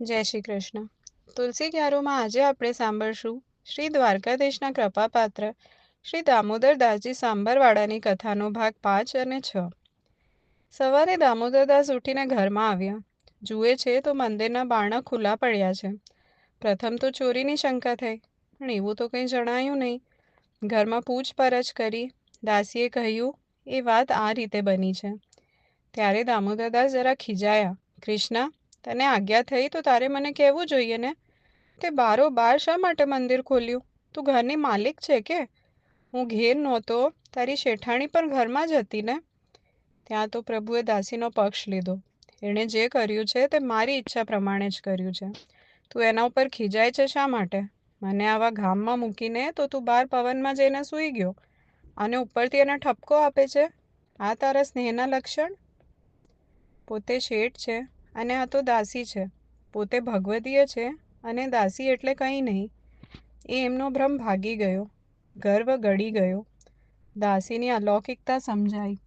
જય શ્રી કૃષ્ણ. તુલસી ક્યારોમાં આજે આપણે સાંભળશું શ્રી દ્વારકાધીશના કૃપાપાત્ર શ્રી દામોદરદાસજી સાંભરવાડાની કથાનો ભાગ 5 અને 6. સવારે દામોદરદાસ ઉઠીને ઘરમાં આવ્યા. જુએ છે તો મંદિરના બારણા ખુલ્લા પડ્યા છે. પ્રથમ તો ચોરીની શંકા થઈ, પણ એવું તો કંઈ જણાયું નહીં. ઘરમાં પૂછપરછ કરી. દાસીએ કહ્યું, એ વાત આ રીતે બની છે. ત્યારે દામોદરદાસ જરા ખીજાયા. કૃષ્ણા, તને આજ્ઞા થઈ તો તારે મને કહેવું જોઈએ ને. તે બારોબાર શા માટે મંદિર ખોલ્યું? તું ઘરની માલિક છે કે? હું ઘેર નહોતો, તારી શેઠાણી પણ ઘરમાં જ હતી ને. ત્યાં તો પ્રભુએ દાસીનો પક્ષ લીધો. એણે જે કર્યું છે તે મારી ઈચ્છા પ્રમાણે જ કર્યું છે. તું એના ઉપર ખીજાય છે શા માટે? મને આવા ગામમાં મૂકીને તો તું બહાર પવનમાં જઈને સૂઈ ગયો અને ઉપરથી એને ઠપકો આપે છે. આ તારા સ્નેહના લક્ષણ? પોતે શેઠ છે અને આ તો દાસી છે. પોતે ભગવદીય છે અને દાસી એટલે કંઈ નહીં. એ એમનો ભ્રમ ભાગી ગયો, ગર્વ ગળી ગયો. દાસીની અલૌકિકતા સમજાઈ.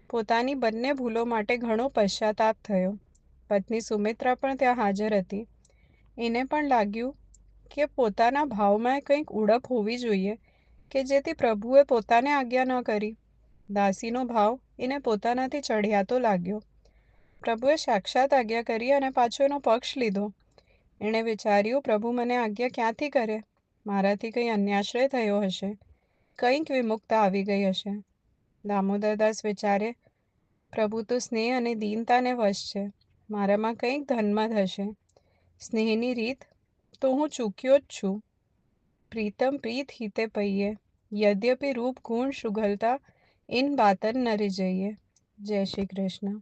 પોતાની બંને ભૂલો માટે ઘણો પશ્ચાતાપ થયો. પત્ની સુમિત્રા પણ ત્યાં હાજર હતી. એને પણ લાગ્યું કે પોતાના ભાવમાં કંઈક ઉણપ હોવી જોઈએ કે જેથી પ્રભુએ પોતાને આજ્ઞા ન કરી. દાસીનો ભાવ એને પોતાનાથી ચઢિયાતો લાગ્યો. પ્રભુએ સાક્ષાત આજ્ઞા કરી અને પાછો એનો પક્ષ લીધો. એણે વિચાર્યું, પ્રભુ મને આજ્ઞા ક્યાંથી કરે? મારાથી કંઈ અન્યાશ્રય થયો હશે, કંઈક વિમુખતા આવી ગઈ હશે. દામોદરદાસ વિચારે, પ્રભુ તો સ્નેહ અને દીનતાને વશ છે. મારામાં કંઈક ધન્મત હશે. સ્નેહની રીત તો હું ચૂક્યો જ છું. પ્રીતમ પ્રીત હિતે પૈયે, યદ્યપિ રૂપ ગુણ શુગલતા ઇન બાતન ન જઈએ. જય શ્રી કૃષ્ણ.